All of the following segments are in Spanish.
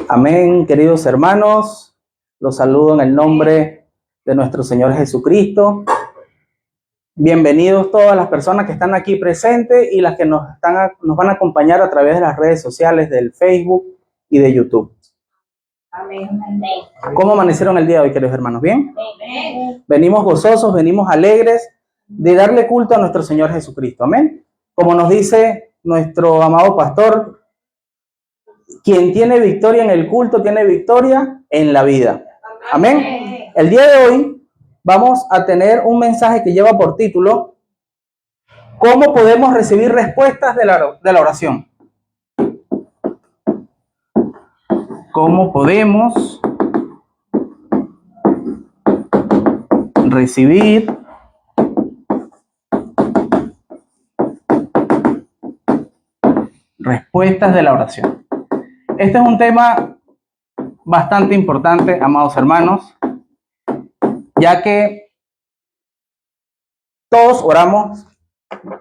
Amén, queridos hermanos. Los saludo en el nombre de nuestro Señor Jesucristo. Bienvenidos todas las personas que están aquí presentes y las que nos van a acompañar a través de las redes sociales del Facebook y de YouTube. Amén. ¿Cómo amanecieron el día de hoy, queridos hermanos? ¿Bien? Amén. Venimos gozosos, venimos alegres de darle culto a nuestro Señor Jesucristo. Amén. Como nos dice nuestro amado pastor, quien tiene victoria en el culto, tiene victoria en la vida. Amén. El día de hoy vamos a tener un mensaje que lleva por título ¿Cómo podemos recibir respuestas de la oración? ¿Cómo podemos recibir respuestas de la oración? Este es un tema bastante importante, amados hermanos, ya que todos oramos,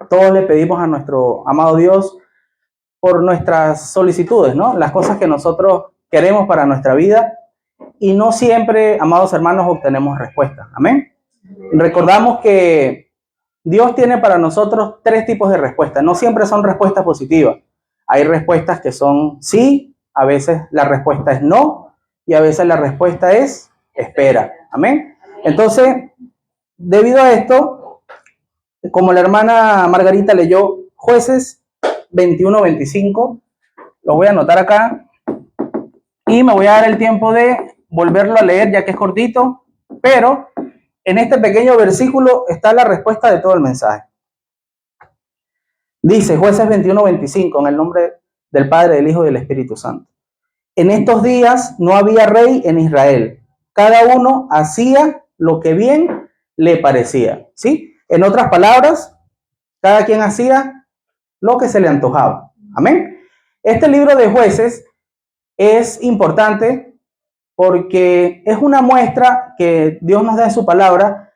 todos le pedimos a nuestro amado Dios por nuestras solicitudes, ¿no? Las cosas que nosotros queremos para nuestra vida, y no siempre, amados hermanos, obtenemos respuestas. Amén. Recordamos que Dios tiene para nosotros tres tipos de respuestas. No siempre son respuestas positivas. Hay respuestas que son sí, a veces la respuesta es no, y a veces la respuesta es espera. Amén. Entonces, debido a esto, como la hermana Margarita leyó Jueces 21-25, lo voy a anotar acá y me voy a dar el tiempo de volverlo a leer, ya que es cortito, pero en este pequeño versículo está la respuesta de todo el mensaje. Dice Jueces 21-25, en el nombre del Padre, del Hijo y del Espíritu Santo. En estos días no había rey en Israel. Cada uno hacía lo que bien le parecía. ¿Sí? En otras palabras, cada quien hacía lo que se le antojaba. Amén. Este libro de Jueces es importante porque es una muestra que Dios nos da en su palabra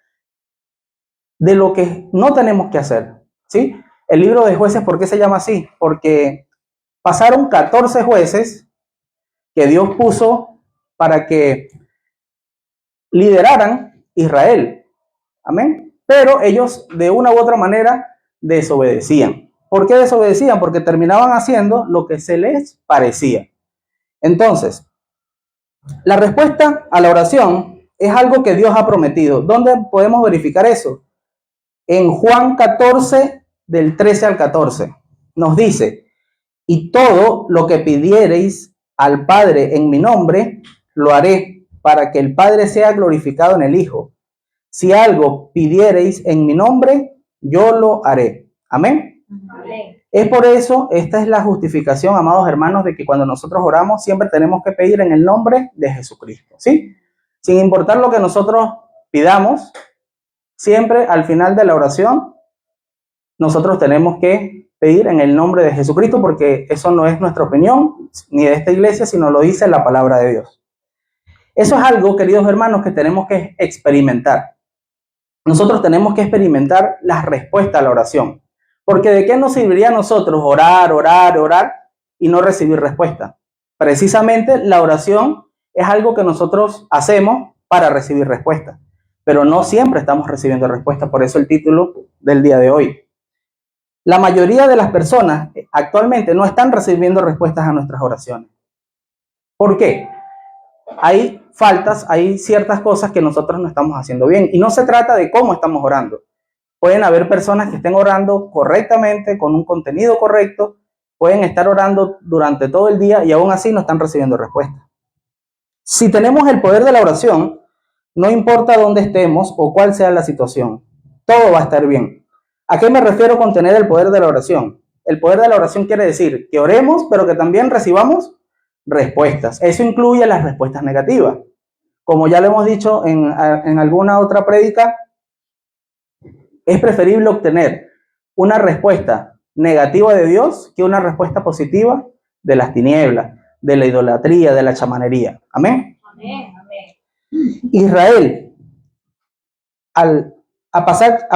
de lo que no tenemos que hacer. ¿Sí? El libro de Jueces, ¿por qué se llama así? Porque pasaron 14 jueces que Dios puso para que lideraran Israel. Amén. Pero ellos de una u otra manera desobedecían. ¿Por qué desobedecían? Porque terminaban haciendo lo que se les parecía. Entonces, la respuesta a la oración es algo que Dios ha prometido. ¿Dónde podemos verificar eso? En Juan 14, del 13 al 14, nos dice: y todo lo que pidiereis al Padre en mi nombre, lo haré, para que el Padre sea glorificado en el Hijo. Si algo pidiereis en mi nombre, yo lo haré. Amén. Amén. Es por eso, esta es la justificación, amados hermanos, de que cuando nosotros oramos, siempre tenemos que pedir en el nombre de Jesucristo, ¿sí? Sin importar lo que nosotros pidamos, siempre al final de la oración, nosotros tenemos que pedir en el nombre de Jesucristo, porque eso no es nuestra opinión, ni de esta iglesia, sino lo dice la palabra de Dios. Eso es algo, queridos hermanos, que tenemos que experimentar. Nosotros tenemos que experimentar la respuesta a la oración. Porque ¿de qué nos serviría a nosotros orar y no recibir respuesta? Precisamente la oración es algo que nosotros hacemos para recibir respuesta. Pero no siempre estamos recibiendo respuesta. Por eso el título del día de hoy. La mayoría de las personas actualmente no están recibiendo respuestas a nuestras oraciones. ¿Por qué? Hay faltas, hay ciertas cosas que nosotros no estamos haciendo bien. Y no se trata de cómo estamos orando. Pueden haber personas que estén orando correctamente, con un contenido correcto. Pueden estar orando durante todo el día y aún así no están recibiendo respuesta. Si tenemos el poder de la oración, no importa dónde estemos o cuál sea la situación, todo va a estar bien. ¿A qué me refiero con tener el poder de la oración? El poder de la oración quiere decir que oremos, pero que también recibamos respuestas. Eso incluye las respuestas negativas. Como ya lo hemos dicho en alguna otra prédica, es preferible obtener una respuesta negativa de Dios que una respuesta positiva de las tinieblas, de la idolatría, de la chamanería. Amén. Amén. Amén. Israel, a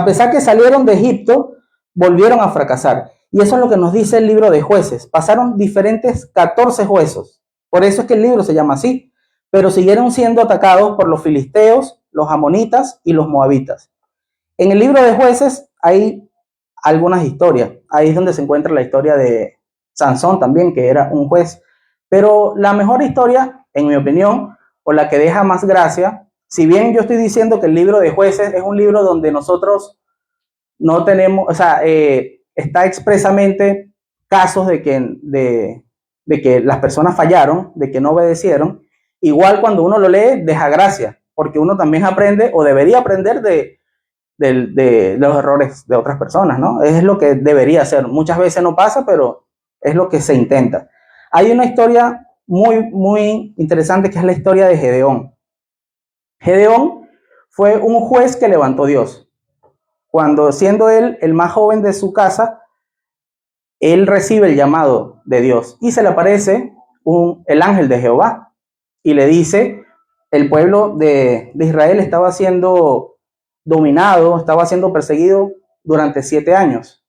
pesar que salieron de Egipto, volvieron a fracasar. Y eso es lo que nos dice el libro de Jueces. Pasaron diferentes 14 jueces. Por eso es que el libro se llama así. Pero siguieron siendo atacados por los filisteos, los amonitas y los moabitas. En el libro de Jueces hay algunas historias. Ahí es donde se encuentra la historia de Sansón también, que era un juez. Pero la mejor historia, en mi opinión, o la que deja más gracia, si bien yo estoy diciendo que el libro de Jueces es un libro donde nosotros no tenemos, o sea, está expresamente casos de que las personas fallaron, de que no obedecieron, igual cuando uno lo lee deja gracia, porque uno también aprende o debería aprender de los errores de otras personas, ¿no? Es lo que debería hacer. Muchas veces no pasa, pero es lo que se intenta. Hay una historia muy, muy interesante que es la historia de Gedeón. Gedeón fue un juez que levantó Dios. Cuando siendo él el más joven de su casa, él recibe el llamado de Dios y se le aparece el ángel de Jehová y le dice, el pueblo de Israel estaba siendo dominado, estaba siendo perseguido durante 7 años.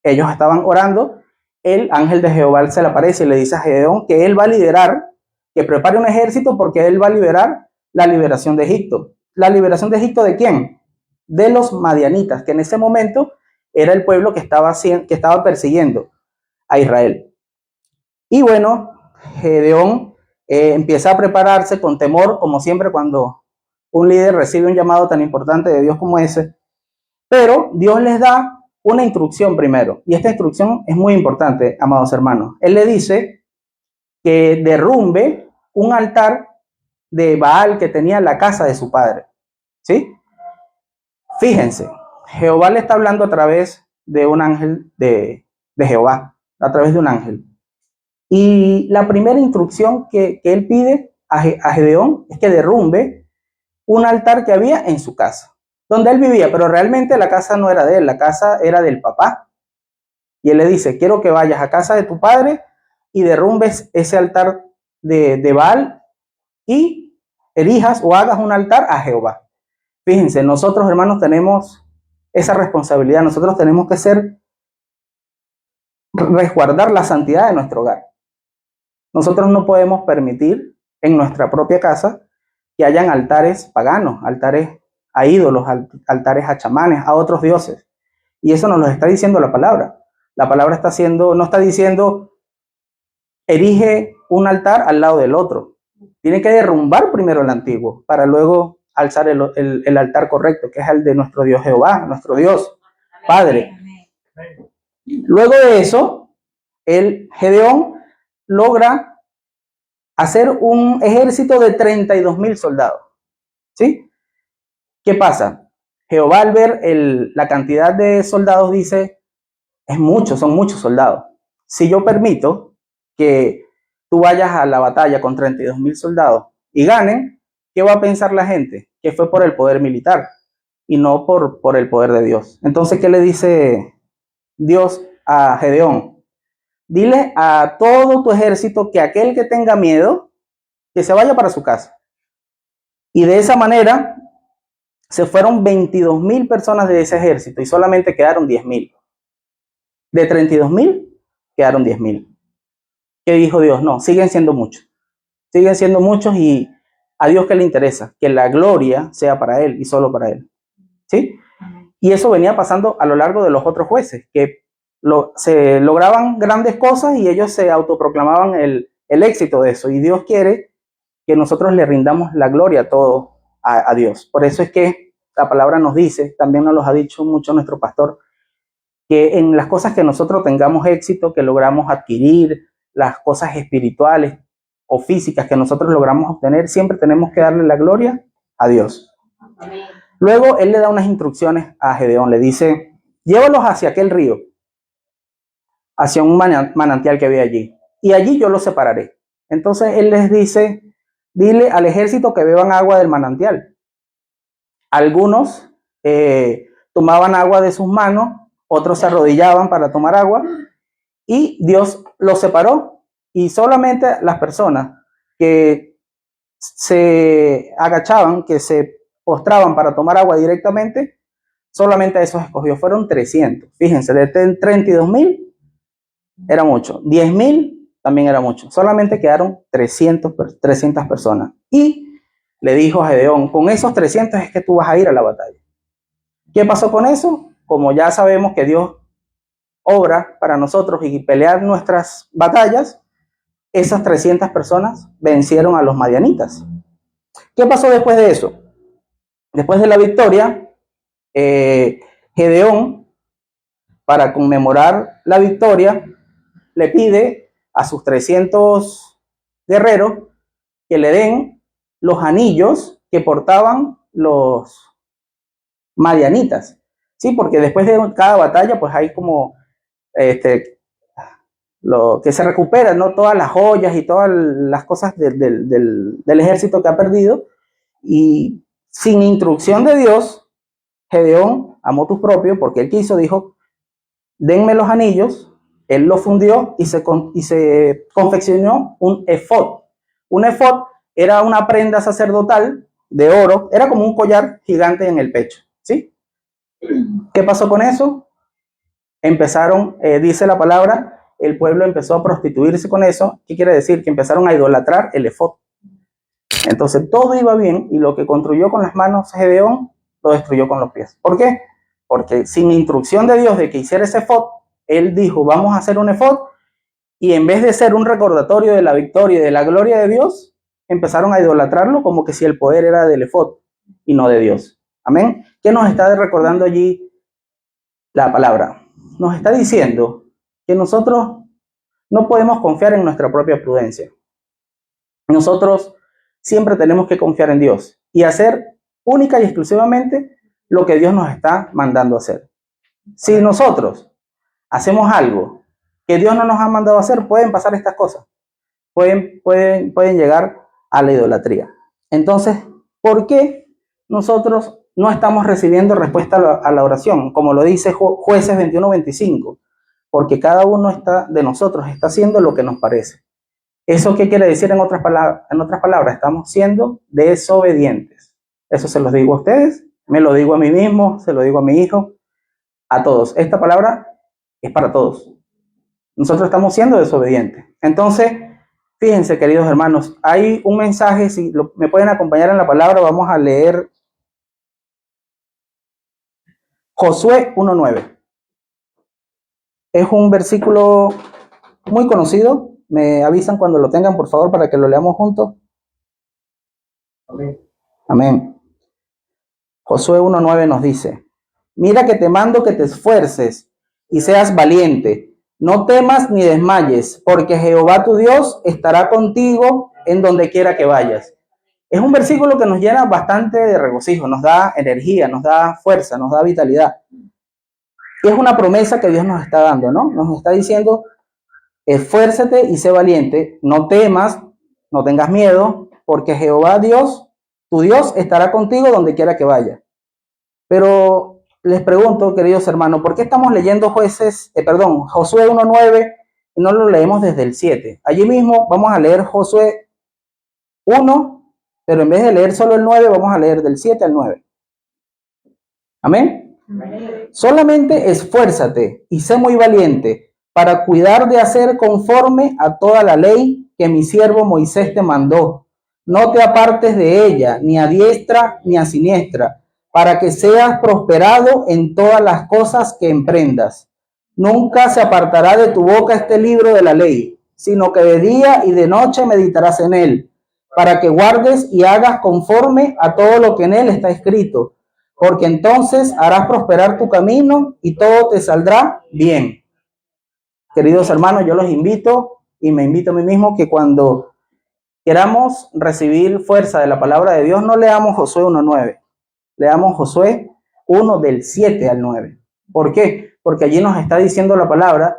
Ellos estaban orando, el ángel de Jehová se le aparece y le dice a Gedeón que él va a liderar, que prepare un ejército porque él va a liberar la liberación de Egipto. ¿La liberación de Egipto de quién? De los madianitas, que en ese momento era el pueblo que estaba persiguiendo a Israel. Y bueno, Gedeón empieza a prepararse con temor, como siempre cuando un líder recibe un llamado tan importante de Dios como ese, pero Dios les da una instrucción primero, y esta instrucción es muy importante, amados hermanos. Él le dice que derrumbe un altar de Baal que tenía en la casa de su padre, ¿sí? Fíjense, Jehová le está hablando a través de un ángel de Jehová, a través de un ángel. Y la primera instrucción que él pide a Gedeón es que derrumbe un altar que había en su casa, donde él vivía, pero realmente la casa no era de él, la casa era del papá. Y él le dice, quiero que vayas a casa de tu padre y derrumbes ese altar de Baal y erijas o hagas un altar a Jehová. Fíjense, nosotros hermanos tenemos esa responsabilidad, nosotros tenemos que resguardar la santidad de nuestro hogar. Nosotros no podemos permitir en nuestra propia casa que hayan altares paganos, altares a ídolos, altares a chamanes, a otros dioses. Y eso nos lo está diciendo la palabra. La palabra no está diciendo erige un altar al lado del otro. Tiene que derrumbar primero el antiguo para luego alzar el altar correcto, que es el de nuestro Dios Jehová, nuestro Dios Padre. Luego de eso, el Gedeón logra hacer un ejército de 32,000 soldados. ¿Sí? ¿Qué pasa? Jehová al ver la cantidad de soldados dice, son muchos soldados. Si yo permito que tú vayas a la batalla con 32,000 soldados y ganen, ¿qué va a pensar la gente? Que fue por el poder militar y no por el poder de Dios. Entonces, ¿qué le dice Dios a Gedeón? Dile a todo tu ejército que aquel que tenga miedo, que se vaya para su casa. Y de esa manera se fueron 22,000 personas de ese ejército y solamente quedaron 10,000. De 32,000 quedaron 10,000. ¿Qué dijo Dios? No, siguen siendo muchos y a Dios que le interesa, que la gloria sea para Él y solo para Él. ¿Sí? Y eso venía pasando a lo largo de los otros jueces, que se lograban grandes cosas y ellos se autoproclamaban el éxito de eso. Y Dios quiere que nosotros le rindamos la gloria todo a Dios. Por eso es que la palabra nos dice, también nos lo ha dicho mucho nuestro pastor, que en las cosas que nosotros tengamos éxito, que logramos adquirir, las cosas espirituales o físicas que nosotros logramos obtener, siempre tenemos que darle la gloria a Dios. Luego él le da unas instrucciones a Gedeón, le dice, llévalos hacia aquel río, hacia un manantial que había allí, y allí yo los separaré. Entonces él les dice, dile al ejército que beban agua del manantial. Algunos tomaban agua de sus manos, otros se arrodillaban para tomar agua, y Dios los separó, y solamente las personas que se agachaban, que se postraban para tomar agua directamente, solamente a esos escogió, fueron 300. Fíjense, de 32,000 era mucho, 10,000 también era mucho, solamente quedaron 300 personas. Y le dijo a Gedeón, con esos 300 es que tú vas a ir a la batalla. ¿Qué pasó con eso? Como ya sabemos que Dios obra para nosotros y pelear nuestras batallas, esas 300 personas vencieron a los madianitas. ¿Qué pasó después de eso? Después de la victoria, Gedeón, para conmemorar la victoria, le pide a sus 300 guerreros que le den los anillos que portaban los madianitas. Sí, porque después de cada batalla, pues hay como lo que se recupera, ¿no? Todas las joyas y todas las cosas del ejército que ha perdido. Y sin instrucción de Dios, Gedeón, a motus propio, porque él quiso, dijo, denme los anillos. Él los fundió y se confeccionó un efod. Un efod era una prenda sacerdotal de oro, era como un collar gigante en el pecho, ¿sí? ¿Qué pasó con eso? Empezaron, dice la palabra, el pueblo empezó a prostituirse con eso. ¿Qué quiere decir? Que empezaron a idolatrar el efod. Entonces todo iba bien y lo que construyó con las manos Gedeón lo destruyó con los pies. ¿Por qué? Porque sin instrucción de Dios de que hiciera ese efod, él dijo, vamos a hacer un efod, y en vez de ser un recordatorio de la victoria y de la gloria de Dios, empezaron a idolatrarlo como que si el poder era del efod y no de Dios. Amén. ¿Qué nos está recordando allí la palabra? Nos está diciendo que nosotros no podemos confiar en nuestra propia prudencia. Nosotros siempre tenemos que confiar en Dios y hacer única y exclusivamente lo que Dios nos está mandando a hacer. Si nosotros hacemos algo que Dios no nos ha mandado a hacer, pueden pasar estas cosas. Pueden llegar a la idolatría. Entonces, ¿por qué nosotros no estamos recibiendo respuesta a la oración? Como lo dice Jueces 21:25. Porque cada uno de nosotros está haciendo lo que nos parece. ¿Eso qué quiere decir en otras palabras? Estamos siendo desobedientes. Eso se los digo a ustedes, me lo digo a mí mismo, se lo digo a mi hijo, a todos. Esta palabra es para todos. Nosotros estamos siendo desobedientes. Entonces, fíjense, queridos hermanos, hay un mensaje, si me pueden acompañar en la palabra, vamos a leer Josué 1:9. Es un versículo muy conocido. Me avisan cuando lo tengan, por favor, para que lo leamos juntos. Amén. Amén. Josué 1:9 nos dice, mira que te mando que te esfuerces y seas valiente. No temas ni desmayes, porque Jehová tu Dios estará contigo en donde quiera que vayas. Es un versículo que nos llena bastante de regocijo, nos da energía, nos da fuerza, nos da vitalidad. Y es una promesa que Dios nos está dando, ¿no? Nos está diciendo, esfuérzate y sé valiente, no temas, no tengas miedo, porque Jehová Dios, tu Dios, estará contigo donde quiera que vaya. Pero les pregunto, queridos hermanos, ¿por qué estamos leyendo Josué 1:9 y no lo leemos desde el 7? Allí mismo vamos a leer Josué 1, pero en vez de leer solo el 9, vamos a leer del 7 al 9. Amén. Solamente esfuérzate y sé muy valiente para cuidar de hacer conforme a toda la ley que mi siervo Moisés te mandó. No te apartes de ella, ni a diestra ni a siniestra, para que seas prosperado en todas las cosas que emprendas. Nunca se apartará de tu boca este libro de la ley, sino que de día y de noche meditarás en él, para que guardes y hagas conforme a todo lo que en él está escrito, porque entonces harás prosperar tu camino y todo te saldrá bien. Queridos hermanos, yo los invito y me invito a mí mismo que cuando queramos recibir fuerza de la palabra de Dios, no leamos Josué 1:9, leamos Josué 1 del 7 al 9. ¿Por qué? Porque allí nos está diciendo la palabra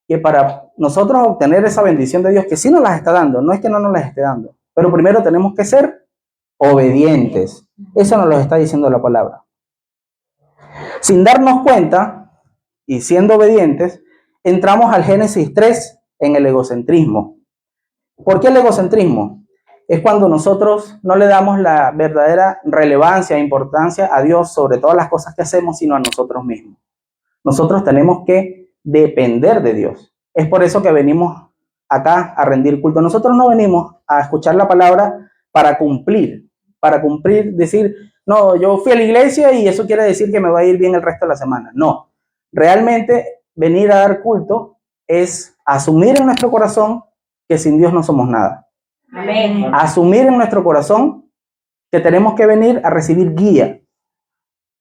que para nosotros obtener esa bendición de Dios, que sí nos las está dando, no es que no nos las esté dando, pero primero tenemos que ser obedientes. Eso nos lo está diciendo la palabra. Sin darnos cuenta y siendo obedientes, entramos al Génesis 3 en el egocentrismo. ¿Por qué el egocentrismo? es cuando nosotros no le damos la verdadera relevancia e importancia a Dios sobre todas las cosas que hacemos, sino a nosotros mismos. Nosotros tenemos que depender de Dios. Es por eso que venimos acá a rendir culto. Nosotros no venimos a escuchar la palabra para cumplir, decir, no, yo fui a la iglesia y eso quiere decir que me va a ir bien el resto de la semana. No, realmente venir a dar culto es asumir en nuestro corazón que sin Dios no somos nada. Amén. Asumir en nuestro corazón que tenemos que venir a recibir guía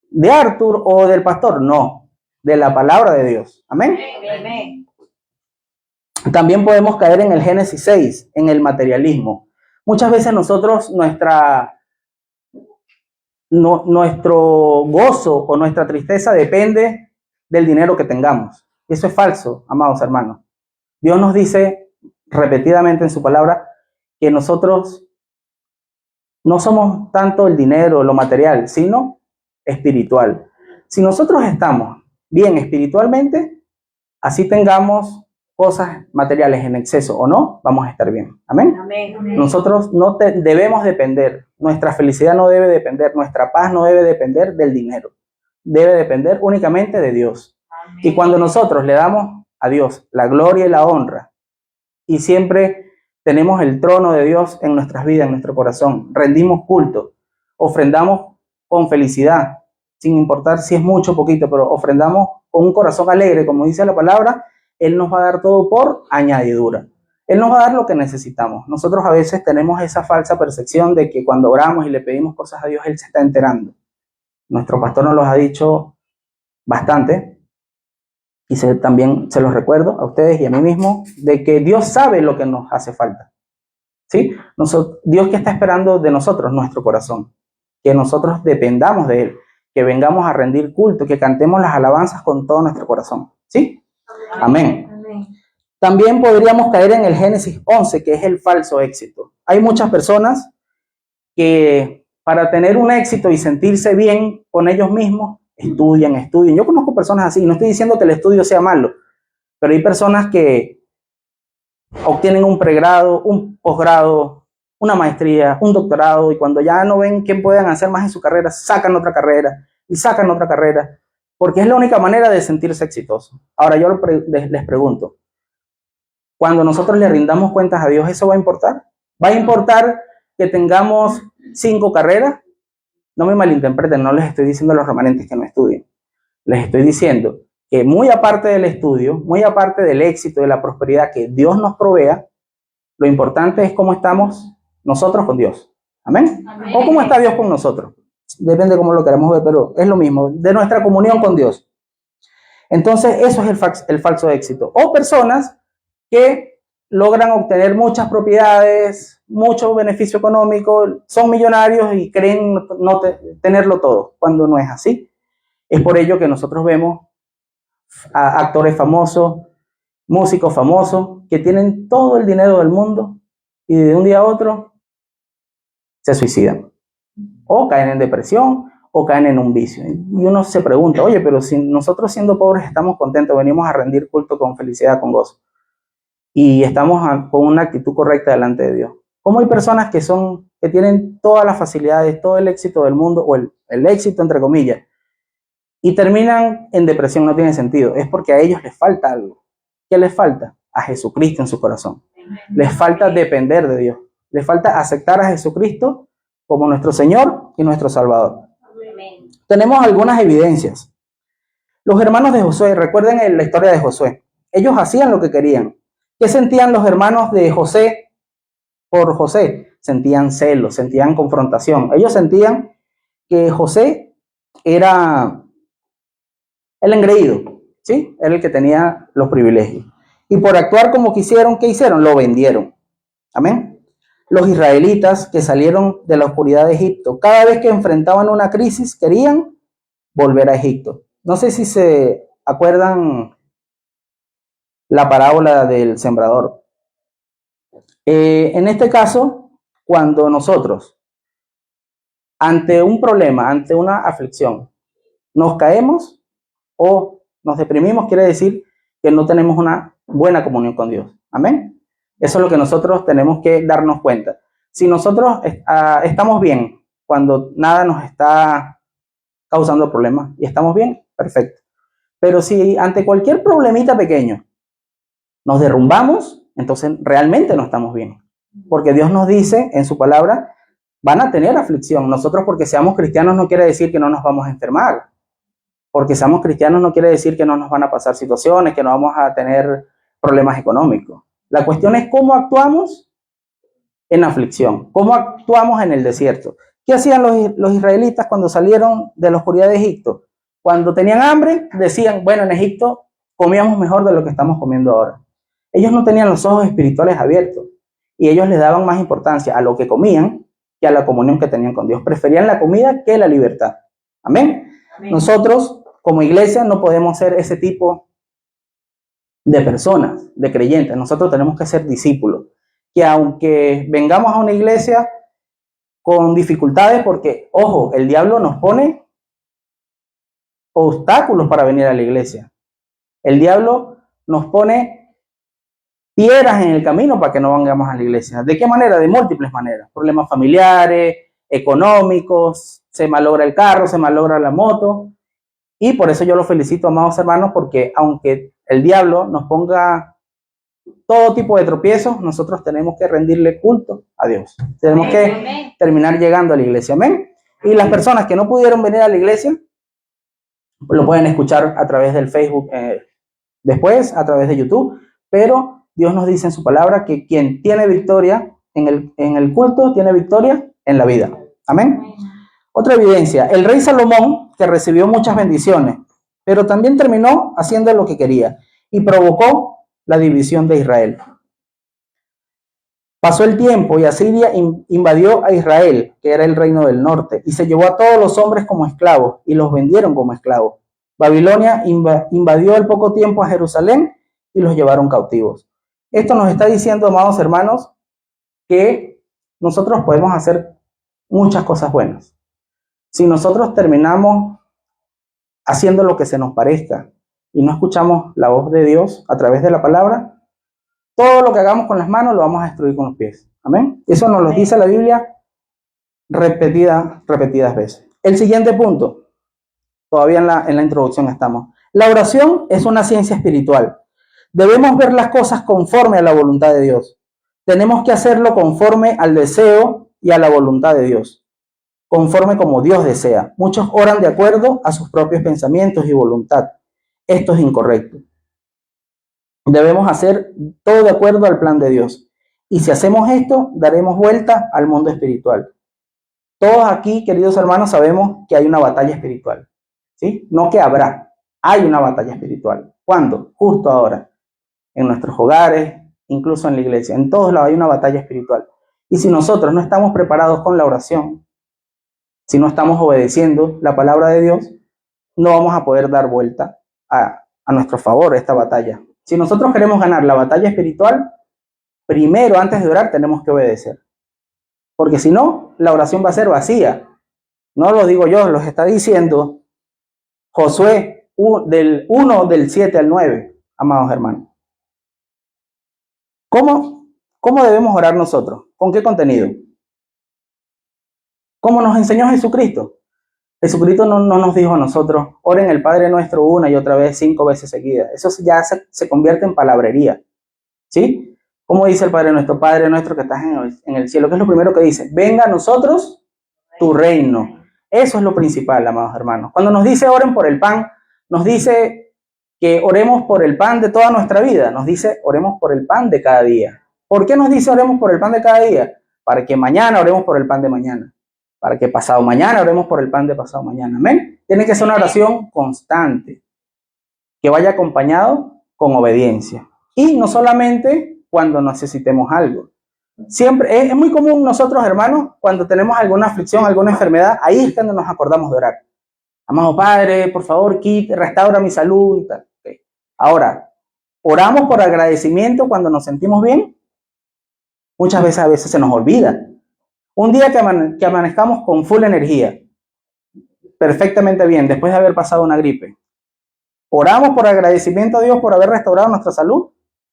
de Arthur o del pastor, no, de la palabra de Dios. Amén. Amén. También podemos caer en el Génesis 6, en el materialismo. Muchas veces nosotros, nuestro gozo o nuestra tristeza depende del dinero que tengamos. Eso es falso, amados hermanos. Dios nos dice repetidamente en su palabra que nosotros no somos tanto el dinero, lo material, sino espiritual. Si nosotros estamos bien espiritualmente, así tengamos cosas materiales en exceso o no, vamos a estar bien. Amén. Amén. Nosotros no debemos depender, nuestra felicidad no debe depender, nuestra paz no debe depender del dinero, debe depender únicamente de Dios. Amén. Y cuando nosotros le damos a Dios la gloria y la honra, y siempre tenemos el trono de Dios en nuestras vidas, en nuestro corazón, rendimos culto, ofrendamos con felicidad, sin importar si es mucho o poquito, pero ofrendamos con un corazón alegre, como dice la palabra, Él nos va a dar todo por añadidura. Él nos va a dar lo que necesitamos. Nosotros a veces tenemos esa falsa percepción de que cuando oramos y le pedimos cosas a Dios, Él se está enterando. Nuestro pastor nos los ha dicho bastante, y también se los recuerdo a ustedes y a mí mismo, de que Dios sabe lo que nos hace falta. ¿Sí? Dios que está esperando de nosotros, nuestro corazón, que nosotros dependamos de Él, que vengamos a rendir culto, que cantemos las alabanzas con todo nuestro corazón. ¿Sí? Amén. Amén. También podríamos caer en el Génesis 11, que es el falso éxito. Hay muchas personas que para tener un éxito y sentirse bien con ellos mismos, estudian. Yo conozco personas así, no estoy diciendo que el estudio sea malo, pero hay personas que obtienen un pregrado, un posgrado, una maestría, un doctorado, y cuando ya no ven qué pueden hacer más en su carrera, sacan otra carrera y sacan otra carrera, porque es la única manera de sentirse exitoso. Ahora yo les pregunto, cuando nosotros le rindamos cuentas a Dios, ¿eso va a importar? ¿Va a importar que tengamos 5 carreras? No me malinterpreten, no les estoy diciendo a los remanentes que no estudien. Les estoy diciendo que muy aparte del estudio, muy aparte del éxito, de la prosperidad que Dios nos provea, lo importante es cómo estamos nosotros con Dios. ¿Amén? Amén. O cómo está Dios con nosotros. Depende de cómo lo queramos ver, pero es lo mismo, de nuestra comunión con Dios. Entonces, eso es el falso éxito. O personas que logran obtener muchas propiedades, mucho beneficio económico, son millonarios y creen no tenerlo todo, cuando no es así. Es por ello que nosotros vemos a actores famosos, músicos famosos, que tienen todo el dinero del mundo y de un día a otro se suicidan. O caen en depresión, o caen en un vicio. Y uno se pregunta, oye, pero si nosotros siendo pobres estamos contentos, venimos a rendir culto con felicidad, con gozo, y estamos con una actitud correcta delante de Dios. ¿Cómo hay personas que tienen todas las facilidades, todo el éxito del mundo, o el éxito entre comillas, y terminan en depresión? No tiene sentido. Es porque a ellos les falta algo. ¿Qué les falta? A Jesucristo en su corazón. Les falta depender de Dios. Les falta aceptar a Jesucristo como nuestro Señor y nuestro Salvador. Amén. Tenemos algunas evidencias. Los hermanos de Josué, recuerden la historia de Josué. Ellos hacían lo que querían. ¿Qué sentían los hermanos de José por José? Sentían celos, sentían confrontación. Ellos sentían que José era el engreído, ¿sí? Era el que tenía los privilegios. Y por actuar como quisieron, ¿qué hicieron? Lo vendieron. Amén. Los israelitas que salieron de la oscuridad de Egipto, cada vez que enfrentaban una crisis, querían volver a Egipto. No sé si se acuerdan la parábola del sembrador. En este caso, cuando nosotros, ante un problema, ante una aflicción, nos caemos o nos deprimimos, quiere decir que no tenemos una buena comunión con Dios. Amén. Eso es lo que nosotros tenemos que darnos cuenta. Si nosotros estamos bien cuando nada nos está causando problemas y estamos bien, perfecto. Pero si ante cualquier problemita pequeño nos derrumbamos, entonces realmente no estamos bien. Porque Dios nos dice en su palabra, van a tener aflicción. Nosotros porque seamos cristianos no quiere decir que no nos vamos a enfermar. Porque seamos cristianos no quiere decir que no nos van a pasar situaciones, que no vamos a tener problemas económicos. La cuestión es cómo actuamos en aflicción, cómo actuamos en el desierto. ¿Qué hacían los israelitas cuando salieron de la oscuridad de Egipto? Cuando tenían hambre, decían, bueno, en Egipto comíamos mejor de lo que estamos comiendo ahora. Ellos no tenían los ojos espirituales abiertos y ellos les daban más importancia a lo que comían que a la comunión que tenían con Dios. Preferían la comida que la libertad. Amén. Amén. Nosotros, como iglesia, no podemos ser ese tipo de personas, de creyentes. Nosotros tenemos que ser discípulos. Que aunque vengamos a una iglesia con dificultades, porque, ojo, el diablo nos pone obstáculos para venir a la iglesia. El diablo nos pone piedras en el camino para que no vengamos a la iglesia. ¿De qué manera? De múltiples maneras. Problemas familiares, económicos, se malogra el carro, se malogra la moto. Y por eso yo los felicito, amados hermanos, porque aunque el diablo nos ponga todo tipo de tropiezos, nosotros tenemos que rendirle culto a Dios. Tenemos que terminar llegando a la iglesia. Amén. Y las personas que no pudieron venir a la iglesia, lo pueden escuchar a través del Facebook después, a través de YouTube, pero Dios nos dice en su palabra que quien tiene victoria en el culto, tiene victoria en la vida. Amén. Otra evidencia, el rey Salomón, que recibió muchas bendiciones, pero también terminó haciendo lo que quería y provocó la división de Israel. Pasó el tiempo y Asiria invadió a Israel, que era el reino del norte, y se llevó a todos los hombres como esclavos y los vendieron como esclavos. Babilonia invadió al poco tiempo a Jerusalén y los llevaron cautivos. Esto nos está diciendo, amados hermanos, que nosotros podemos hacer muchas cosas buenas. Si nosotros terminamos haciendo lo que se nos parezca y no escuchamos la voz de Dios a través de la palabra, todo lo que hagamos con las manos lo vamos a destruir con los pies. Amén. Eso nos lo dice la Biblia repetidas veces. El siguiente punto, todavía en la introducción estamos. La oración es una ciencia espiritual. Debemos ver las cosas conforme a la voluntad de Dios. Tenemos que hacerlo conforme al deseo y a la voluntad de Dios, conforme como Dios desea. Muchos oran de acuerdo a sus propios pensamientos y voluntad. Esto es incorrecto. Debemos hacer todo de acuerdo al plan de Dios. Y si hacemos esto, daremos vuelta al mundo espiritual. Todos aquí, queridos hermanos, sabemos que hay una batalla espiritual. ¿Sí? No que habrá, hay una batalla espiritual. ¿Cuándo? Justo ahora. En nuestros hogares, incluso en la iglesia. En todos lados hay una batalla espiritual. Y si nosotros no estamos preparados con la oración, si no estamos obedeciendo la palabra de Dios, no vamos a poder dar vuelta a nuestro favor esta batalla. Si nosotros queremos ganar la batalla espiritual, primero, antes de orar, tenemos que obedecer. Porque si no, la oración va a ser vacía. No lo digo yo, los está diciendo Josué del 1, del 7 al 9, amados hermanos. ¿Cómo debemos orar nosotros? ¿Con qué contenido? ¿Cómo nos enseñó Jesucristo? Jesucristo no nos dijo a nosotros, oren el Padre Nuestro una y otra vez, 5 veces seguidas. Eso ya se convierte en palabrería. ¿Sí? ¿Cómo dice el Padre Nuestro que estás en el cielo? ¿Qué es lo primero que dice? Venga a nosotros tu reino. Eso es lo principal, amados hermanos. Cuando nos dice oren por el pan, nos dice que oremos por el pan de toda nuestra vida. Nos dice oremos por el pan de cada día. ¿Por qué nos dice oremos por el pan de cada día? Para que mañana oremos por el pan de mañana. Para que pasado mañana oremos por el pan de pasado mañana. Amén. Tiene que ser una oración constante, que vaya acompañado con obediencia. Y no solamente cuando necesitemos algo. Siempre es muy común nosotros, hermanos, cuando tenemos alguna aflicción, alguna enfermedad, ahí es cuando nos acordamos de orar. Amado Padre, por favor, restaura mi salud y tal. Okay. Ahora, oramos por agradecimiento cuando nos sentimos bien. Muchas veces, a veces se nos olvida. Un día que amanezcamos con full energía, perfectamente bien, después de haber pasado una gripe, ¿oramos por agradecimiento a Dios por haber restaurado nuestra salud?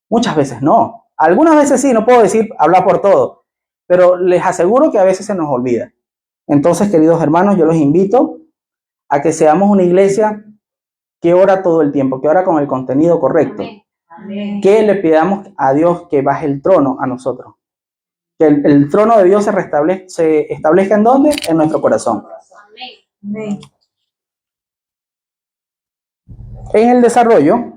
Muchas veces no. Algunas veces sí, no puedo decir hablar por todo, pero les aseguro que a veces se nos olvida. Entonces, queridos hermanos, yo los invito a que seamos una iglesia que ora todo el tiempo, que ora con el contenido correcto, Amén. que le pidamos a Dios que baje el trono a nosotros, que el trono de Dios se establezca ¿en dónde? En nuestro corazón. Amén. En el desarrollo,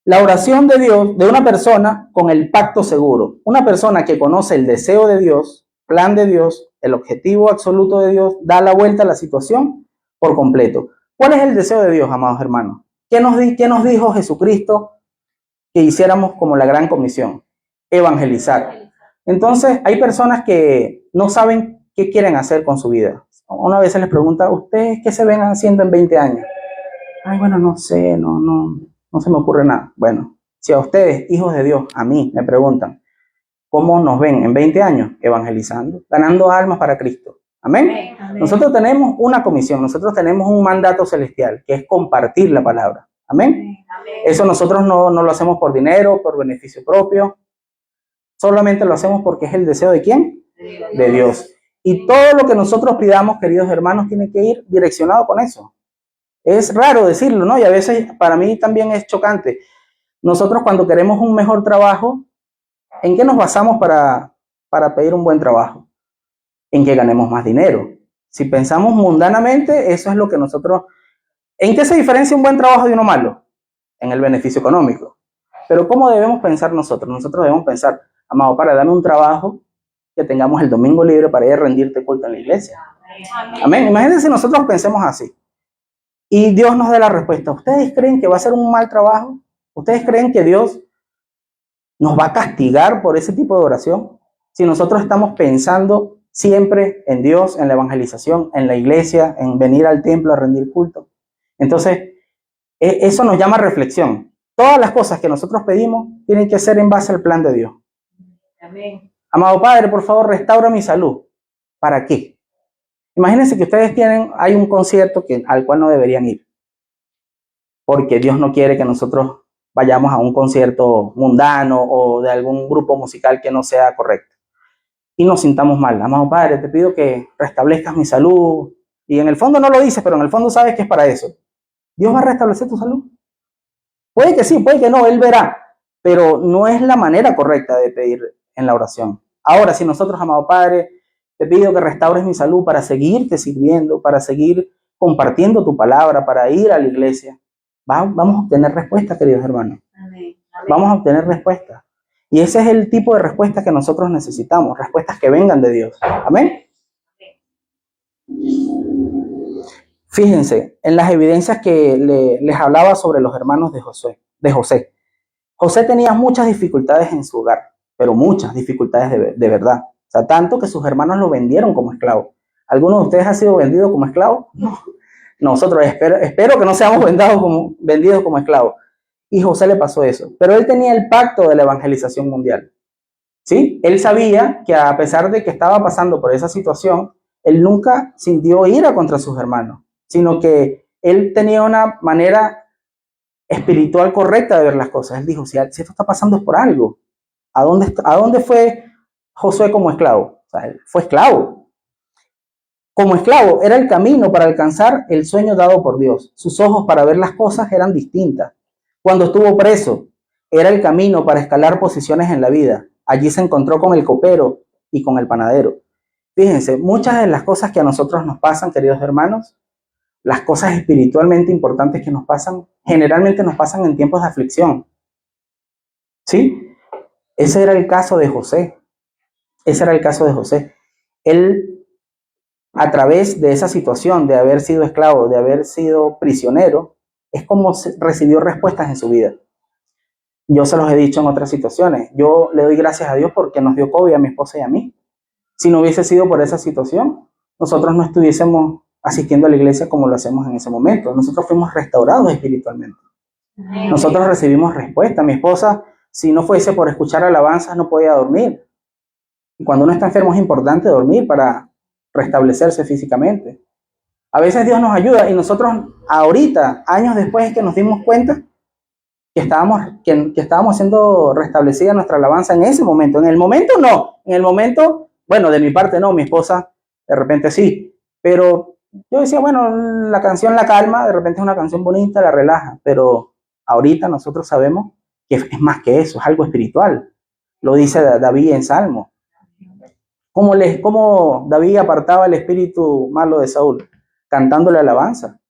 la oración de Dios, de una persona con el pacto seguro, una persona que conoce el deseo de Dios, plan de Dios, el objetivo absoluto de Dios, da la vuelta a la situación por completo. ¿Cuál es el deseo de Dios, amados hermanos? ¿Qué nos dijo Jesucristo que hiciéramos como la gran comisión? Evangelizar. Entonces, hay personas que no saben qué quieren hacer con su vida. Una vez se les pregunta, ¿ustedes qué se ven haciendo en 20 años? Ay, bueno, no sé, no se me ocurre nada. Bueno, si a ustedes, hijos de Dios, a mí, me preguntan, ¿cómo nos ven en 20 años? Evangelizando, ganando almas para Cristo. Amén. Amén. Nosotros tenemos una comisión, nosotros tenemos un mandato celestial, que es compartir la palabra. Amén. Amén. Eso nosotros no lo hacemos por dinero, por beneficio propio. Solamente lo hacemos porque es el deseo de ¿quién? De Dios. Y todo lo que nosotros pidamos, queridos hermanos, tiene que ir direccionado con eso. Es raro decirlo, ¿no? Y a veces para mí también es chocante. Nosotros cuando queremos un mejor trabajo, ¿en qué nos basamos para pedir un buen trabajo? En que ganemos más dinero. Si pensamos mundanamente, eso es lo que nosotros... ¿En qué se diferencia un buen trabajo de uno malo? En el beneficio económico. Pero ¿cómo debemos pensar nosotros? Nosotros debemos pensar, amado, para darme un trabajo que tengamos el domingo libre para ir a rendirte culto en la iglesia. Amén. Imagínense si nosotros pensemos así. Y Dios nos dé la respuesta. ¿Ustedes creen que va a ser un mal trabajo? ¿Ustedes creen que Dios nos va a castigar por ese tipo de oración? Si nosotros estamos pensando siempre en Dios, en la evangelización, en la iglesia, en venir al templo a rendir culto. Entonces, eso nos llama a reflexión. Todas las cosas que nosotros pedimos tienen que ser en base al plan de Dios. Amén. Amado Padre, por favor, restaura mi salud. ¿Para qué? Imagínense que ustedes hay un concierto al cual no deberían ir, porque Dios no quiere que nosotros vayamos a un concierto mundano o de algún grupo musical que no sea correcto y nos sintamos mal. Amado Padre, te pido que restablezcas mi salud, y en el fondo no lo dices, pero en el fondo sabes que es para eso. ¿Dios va a restablecer tu salud? Puede que sí, puede que no, Él verá, pero no es la manera correcta de pedir en la oración. Ahora, si nosotros, amado Padre, te pido que restaures mi salud para seguirte sirviendo, para seguir compartiendo tu palabra, para ir a la iglesia, vamos a obtener respuesta, queridos hermanos. Amén. Vamos a obtener respuesta. Y ese es el tipo de respuesta que nosotros necesitamos, respuestas que vengan de Dios. Amén. Fíjense en las evidencias que les hablaba sobre los hermanos de José. José tenía muchas dificultades en su hogar, pero muchas dificultades de verdad. O sea, tanto que sus hermanos lo vendieron como esclavo. ¿Alguno de ustedes ha sido vendido como esclavo? No. Nosotros espero que no seamos vendidos como esclavos. Y José le pasó eso. Pero él tenía el pacto de la evangelización mundial. ¿Sí? Él sabía que a pesar de que estaba pasando por esa situación, él nunca sintió ira contra sus hermanos, sino que él tenía una manera espiritual correcta de ver las cosas. Él dijo, si esto está pasando es por algo. ¿A dónde fue Josué como esclavo? O sea, él fue esclavo. Como esclavo era el camino para alcanzar el sueño dado por Dios. Sus ojos para ver las cosas eran distintas. Cuando estuvo preso, era el camino para escalar posiciones en la vida. Allí se encontró con el copero y con el panadero. Fíjense, muchas de las cosas que a nosotros nos pasan, queridos hermanos, las cosas espiritualmente importantes que nos pasan, generalmente nos pasan en tiempos de aflicción. ¿Sí? Ese era el caso de José. Ese era el caso de José. Él, a través de esa situación de haber sido esclavo, de haber sido prisionero, es como recibió respuestas en su vida. Yo se los he dicho en otras situaciones. Yo le doy gracias a Dios porque nos dio COVID a mi esposa y a mí. Si no hubiese sido por esa situación, nosotros no estuviésemos asistiendo a la iglesia como lo hacemos en ese momento. Nosotros fuimos restaurados espiritualmente. Nosotros recibimos respuesta. Mi esposa, si no fuese por escuchar alabanzas, no podía dormir. Y cuando uno está enfermo es importante dormir para restablecerse físicamente. A veces Dios nos ayuda y nosotros ahorita, años después, es que nos dimos cuenta que estábamos siendo restablecida nuestra alabanza en ese momento. En el momento no, en el momento, bueno, de mi parte no, mi esposa de repente sí, pero yo decía, bueno, la canción la calma, de repente es una canción bonita, la relaja, pero ahorita nosotros sabemos que es más que eso, es algo espiritual. Lo dice David en Salmo. ¿Cómo David apartaba el espíritu malo de Saúl? Cantándole alabanza.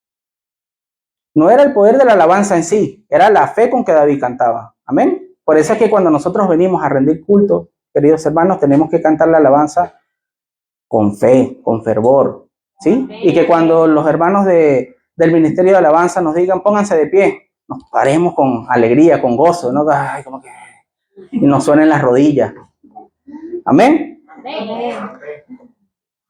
No era el poder de la alabanza en sí, era la fe con que David cantaba. Amén. Por eso es que cuando nosotros venimos a rendir culto, queridos hermanos, tenemos que cantar la alabanza con fe, con fervor, ¿sí? Y que cuando los hermanos del Ministerio de Alabanza nos digan, pónganse de pie, nos paremos con alegría, con gozo, ¿no? Ay, como que... Y nos suenen las rodillas. Amén.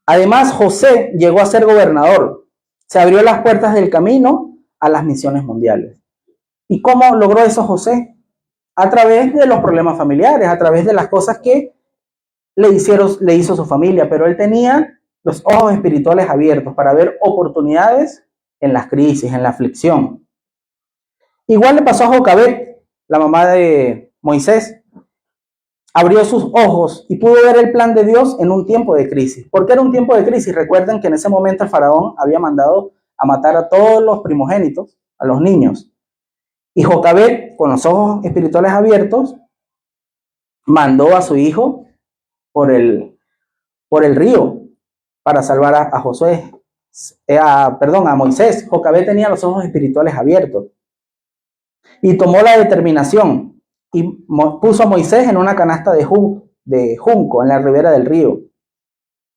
Además, José llegó a ser gobernador. Se abrió las puertas del camino a las misiones mundiales. ¿Y cómo logró eso José? A través de los problemas familiares, a través de las cosas que le hizo su familia, pero él tenía los ojos espirituales abiertos para ver oportunidades en las crisis, en la aflicción. Igual le pasó a Jocabet, la mamá de Moisés. Abrió sus ojos y pudo ver el plan de Dios en un tiempo de crisis. ¿Por qué era un tiempo de crisis? Recuerden que en ese momento el faraón había mandado a matar a todos los primogénitos, a los niños. Y Jocabet, con los ojos espirituales abiertos, mandó a su hijo por el río para salvar a Josué, a Moisés. Jocabet tenía los ojos espirituales abiertos y tomó la determinación y puso a Moisés en una canasta de junco en la ribera del río.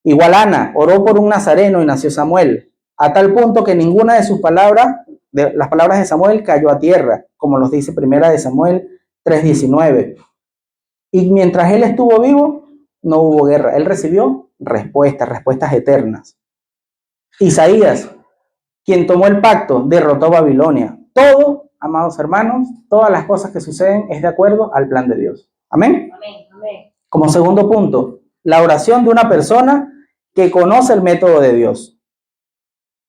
Igual Ana oró por un nazareno y nació Samuel, a tal punto que ninguna de sus palabras, las palabras de Samuel, cayó a tierra, como nos dice Primera de Samuel 3:19. Y mientras él estuvo vivo, no hubo guerra. Él recibió respuestas eternas. Isaías, quien tomó el pacto, derrotó Babilonia. Todo, amados hermanos, todas las cosas que suceden es de acuerdo al plan de Dios. Amén. Como segundo punto, la oración de una persona que conoce el método de Dios.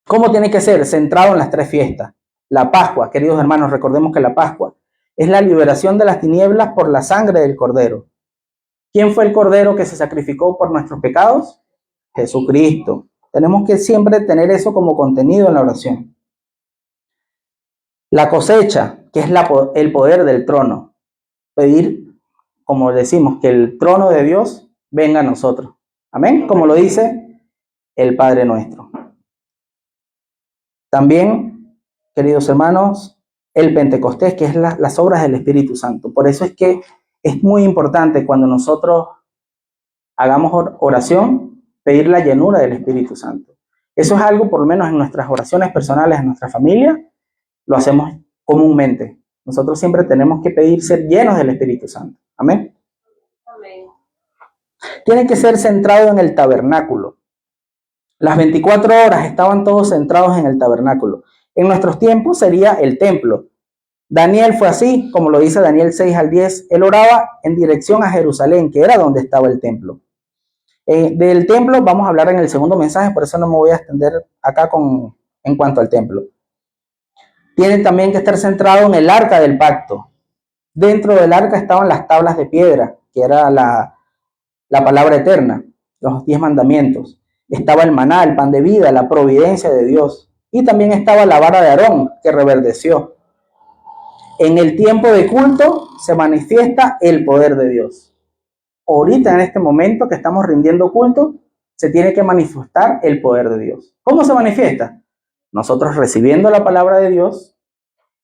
¿Cómo tiene que ser? Centrado en las tres fiestas. La Pascua, queridos hermanos, recordemos que la Pascua es la liberación de las tinieblas por la sangre del Cordero. ¿Quién fue el Cordero que se sacrificó por nuestros pecados? Jesucristo. Tenemos que siempre tener eso como contenido en la oración. La cosecha, que es el poder del trono. Pedir, como decimos, que el trono de Dios venga a nosotros. Amén, como lo dice el Padre nuestro. También, queridos hermanos, el Pentecostés, que es las obras del Espíritu Santo. Por eso es que es muy importante cuando nosotros hagamos oración, pedir la llenura del Espíritu Santo. Eso es algo, por lo menos en nuestras oraciones personales, en nuestra familia, lo hacemos comúnmente. Nosotros siempre tenemos que pedir ser llenos del Espíritu Santo. Amén. Amén. Tiene que ser centrado en el tabernáculo. Las 24 horas estaban todos centrados en el tabernáculo. En nuestros tiempos sería el templo. Daniel fue así, como lo dice Daniel 6-10. Él oraba en dirección a Jerusalén, que era donde estaba el templo. Del templo vamos a hablar en el segundo mensaje, por eso no me voy a extender acá en cuanto al templo. Tiene también que estar centrado en el arca del pacto. Dentro del arca estaban las tablas de piedra, que era la palabra eterna, los 10 mandamientos. Estaba el maná, el pan de vida, la providencia de Dios. Y también estaba la vara de Aarón, que reverdeció. En el tiempo de culto se manifiesta el poder de Dios. Ahorita, en este momento que estamos rindiendo culto, se tiene que manifestar el poder de Dios. ¿Cómo se manifiesta? Nosotros recibiendo la palabra de Dios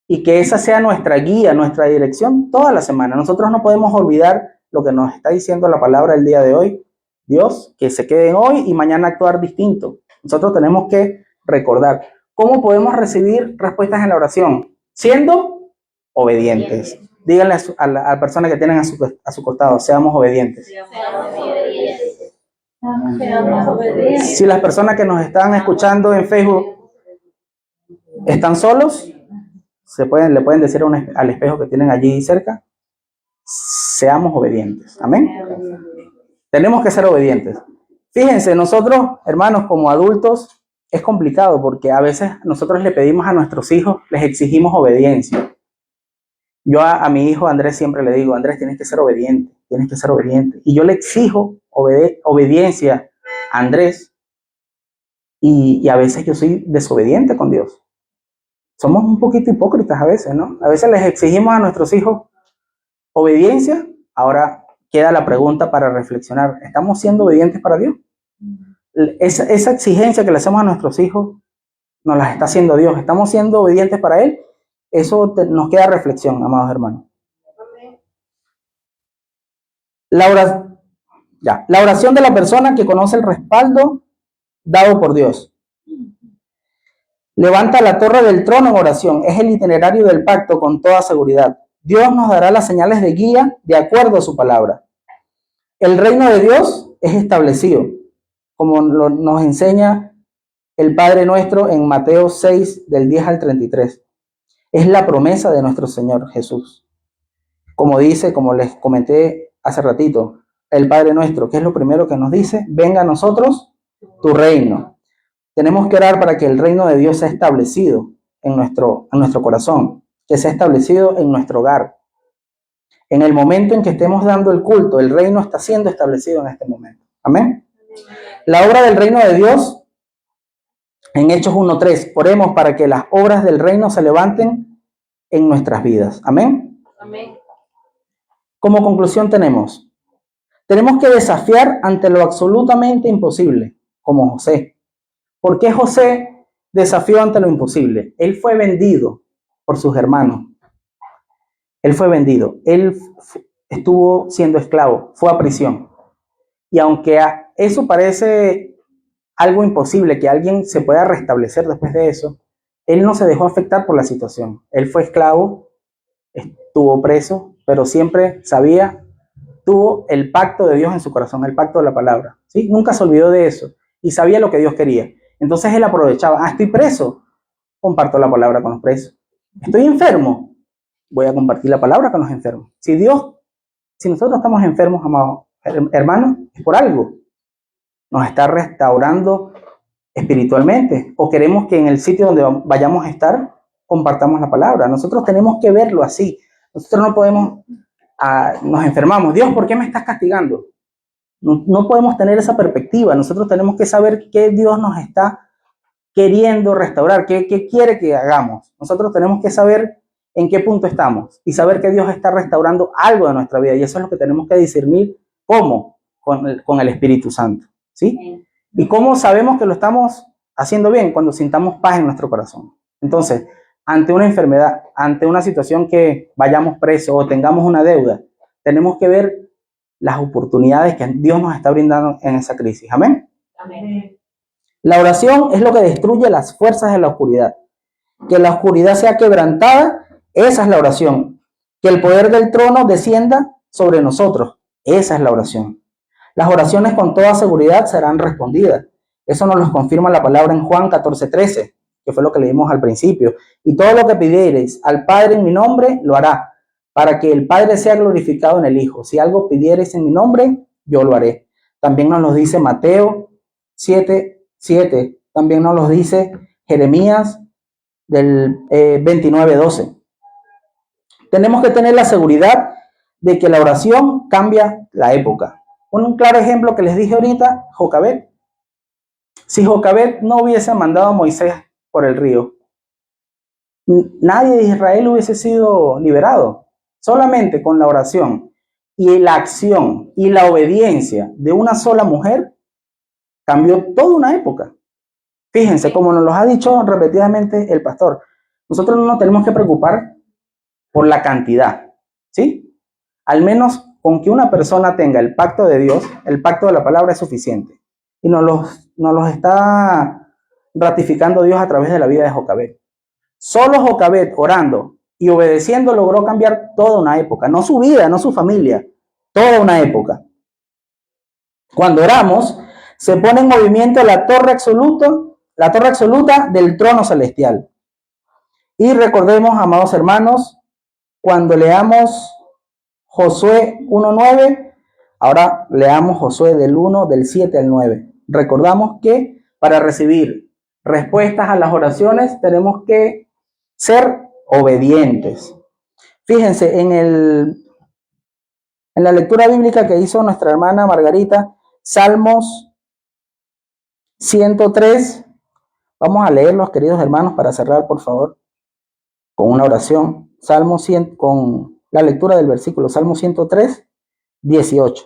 y que esa sea nuestra guía, nuestra dirección toda la semana. Nosotros no podemos olvidar lo que nos está diciendo la palabra el día de hoy. Dios, que se queden hoy y mañana actuar distinto. Nosotros tenemos que recordar. ¿Cómo podemos recibir respuestas en la oración? Siendo obedientes. Díganle a la persona que tienen a su costado, seamos obedientes. Si las personas que nos están escuchando en Facebook están solos, le pueden decir al espejo que tienen allí cerca, seamos obedientes. Amén. Tenemos que ser obedientes. Fíjense, nosotros, hermanos, como adultos, es complicado porque a veces nosotros le pedimos a nuestros hijos, les exigimos obediencia. Yo a mi hijo Andrés siempre le digo, Andrés, tienes que ser obediente, tienes que ser obediente. Y yo le exijo obediencia a Andrés y a veces yo soy desobediente con Dios. Somos un poquito hipócritas a veces, ¿no? A veces les exigimos a nuestros hijos obediencia. Ahora queda la pregunta para reflexionar. ¿Estamos siendo obedientes para Dios? Esa exigencia que le hacemos a nuestros hijos nos la está haciendo Dios. ¿Estamos siendo obedientes para Él? Eso nos queda reflexión, amados hermanos. La oración de la persona que conoce el respaldo dado por Dios. Levanta la torre del trono en oración. Es el itinerario del pacto con toda seguridad. Dios nos dará las señales de guía de acuerdo a su palabra. El reino de Dios es establecido, como nos enseña el Padre Nuestro en Mateo 6, del 10 al 33. Es la promesa de nuestro Señor Jesús. Como dice, como les comenté hace ratito, el Padre Nuestro, ¿qué es lo primero que nos dice? Venga a nosotros tu reino. Tenemos que orar para que el reino de Dios sea establecido en nuestro corazón, que sea establecido en nuestro hogar. En el momento en que estemos dando el culto, el reino está siendo establecido en este momento. Amén. La obra del reino de Dios, en Hechos 1:3, oremos para que las obras del reino se levanten en nuestras vidas. Amén. Amén. Como conclusión tenemos que desafiar ante lo absolutamente imposible, como José. ¿Por qué José desafió ante lo imposible? Él fue vendido por sus hermanos. Él fue vendido. Él estuvo siendo esclavo, fue a prisión. Y aunque eso parece algo imposible, que alguien se pueda restablecer después de eso, él no se dejó afectar por la situación. Él fue esclavo, estuvo preso, pero siempre tuvo el pacto de Dios en su corazón, el pacto de la palabra. ¿Sí? Nunca se olvidó de eso y sabía lo que Dios quería. Entonces él aprovechaba, estoy preso, comparto la palabra con los presos. Estoy enfermo, voy a compartir la palabra con los enfermos. Si nosotros estamos enfermos, amados hermanos, es por algo. Nos está restaurando espiritualmente, o queremos que en el sitio donde vayamos a estar compartamos la palabra. Nosotros tenemos que verlo así. Nosotros no podemos, nos enfermamos. Dios, ¿por qué me estás castigando? No podemos tener esa perspectiva. Nosotros tenemos que saber qué Dios nos está queriendo restaurar, qué quiere que hagamos. Nosotros tenemos que saber en qué punto estamos y saber que Dios está restaurando algo de nuestra vida, y eso es lo que tenemos que discernir. ¿Cómo? Con el Espíritu Santo. ¿Sí? ¿Y cómo sabemos que lo estamos haciendo bien? Cuando sintamos paz en nuestro corazón. Entonces, ante una enfermedad, ante una situación que vayamos presos o tengamos una deuda, tenemos que ver las oportunidades que Dios nos está brindando en esa crisis. Amén. Amén. La oración es lo que destruye las fuerzas de la oscuridad. Que la oscuridad sea quebrantada, esa es la oración. Que el poder del trono descienda sobre nosotros, esa es la oración. Las oraciones con toda seguridad serán respondidas. Eso nos lo confirma la palabra en Juan 14:13, que fue lo que leímos al principio. Y todo lo que pidiereis al Padre en mi nombre, lo hará, para que el Padre sea glorificado en el Hijo. Si algo pidiereis en mi nombre, yo lo haré. También nos lo dice Mateo 7:7. También nos lo dice Jeremías del 29:12. Tenemos que tener la seguridad de que la oración cambia la época. Un claro ejemplo que les dije ahorita, Jocabed. Si Jocabed no hubiese mandado a Moisés por el río, nadie de Israel hubiese sido liberado. Solamente con la oración y la acción y la obediencia de una sola mujer cambió toda una época. Fíjense, como nos lo ha dicho repetidamente el pastor, nosotros no nos tenemos que preocupar por la cantidad, ¿sí? Al menos con que una persona tenga el pacto de Dios, el pacto de la palabra es suficiente. Y nos los está ratificando Dios a través de la vida de Jocabed. Solo Jocabed, orando y obedeciendo, logró cambiar toda una época. No su vida, no su familia, toda una época. Cuando oramos, se pone en movimiento la torre absoluta del trono celestial. Y recordemos, amados hermanos, cuando leamos Josué 1:9, ahora leamos Josué del 7 al 9. Recordamos que para recibir respuestas a las oraciones tenemos que ser obedientes. Fíjense, en la lectura bíblica que hizo nuestra hermana Margarita, Salmos 103, vamos a leerlos, queridos hermanos, para cerrar, por favor, con una oración. Salmos 100, con la lectura del versículo, Salmo 103, 18.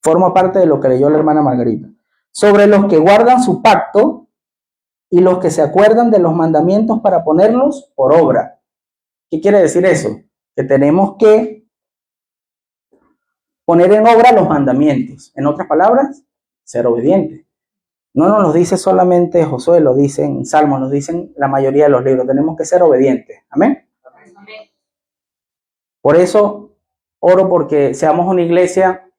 Forma parte de lo que leyó la hermana Margarita. Sobre los que guardan su pacto y los que se acuerdan de los mandamientos para ponerlos por obra. ¿Qué quiere decir eso? Que tenemos que poner en obra los mandamientos. En otras palabras, ser obedientes. No nos lo dice solamente Josué, lo dicen Salmos, nos dicen la mayoría de los libros. Tenemos que ser obedientes. Amén. Amén. Por eso oro porque seamos una iglesia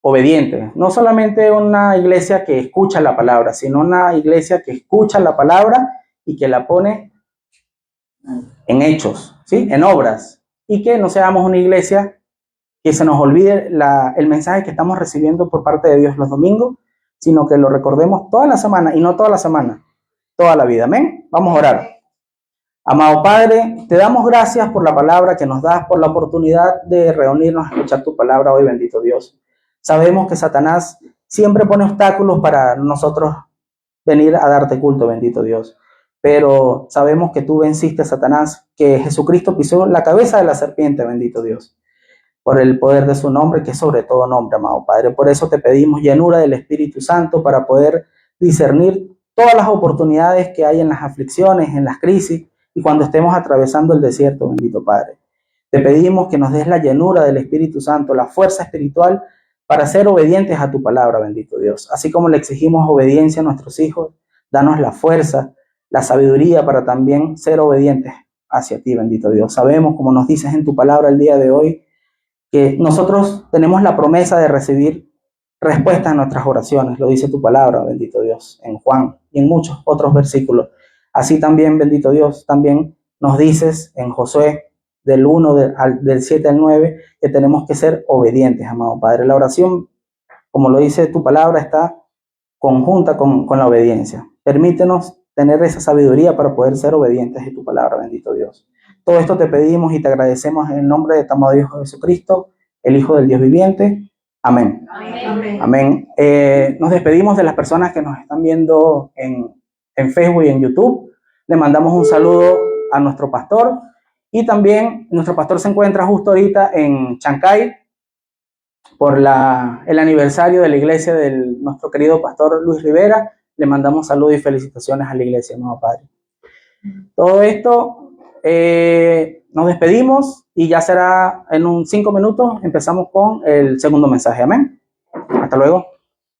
obediente. No solamente una iglesia que escucha la palabra, sino una iglesia que escucha la palabra y que la pone en hechos, ¿sí? En obras. Y que no seamos una iglesia que se nos olvide el mensaje que estamos recibiendo por parte de Dios los domingos, sino que lo recordemos toda la semana, y no toda la semana, toda la vida. Amén. Vamos a orar. Amado Padre, te damos gracias por la palabra que nos das, por la oportunidad de reunirnos a escuchar tu palabra hoy, bendito Dios. Sabemos que Satanás siempre pone obstáculos para nosotros venir a darte culto, bendito Dios. Pero sabemos que tú venciste a Satanás, que Jesucristo pisó la cabeza de la serpiente, bendito Dios, por el poder de su nombre, que es sobre todo nombre, amado Padre. Por eso te pedimos llenura del Espíritu Santo para poder discernir todas las oportunidades que hay en las aflicciones, en las crisis, y cuando estemos atravesando el desierto, bendito Padre. Te pedimos que nos des la llenura del Espíritu Santo, la fuerza espiritual para ser obedientes a tu palabra, bendito Dios. Así como le exigimos obediencia a nuestros hijos, danos la fuerza, la sabiduría para también ser obedientes hacia ti, bendito Dios. Sabemos, como nos dices en tu palabra el día de hoy, que nosotros tenemos la promesa de recibir respuestas a nuestras oraciones. Lo dice tu palabra, bendito Dios, en Juan y en muchos otros versículos. Así también, bendito Dios, también nos dices en Josué del 1 del 7 al 9 que tenemos que ser obedientes, amado Padre. La oración, como lo dice tu palabra, está conjunta con la obediencia. Permítenos tener esa sabiduría para poder ser obedientes a tu palabra, bendito Dios. Todo esto te pedimos y te agradecemos en el nombre de tu amado Hijo Jesucristo, el Hijo del Dios viviente. Amén. Amén. Amén. Nos despedimos de las personas que nos están viendo en Facebook y en YouTube. Le mandamos un saludo a nuestro pastor. Y también nuestro pastor se encuentra justo ahorita en Chancay por el aniversario de la iglesia de nuestro querido pastor Luis Rivera. Le mandamos saludos y felicitaciones a la iglesia, amado Padre. Todo esto, nos despedimos y ya será en 5 minutos. Empezamos con el segundo mensaje. Amén. Hasta luego.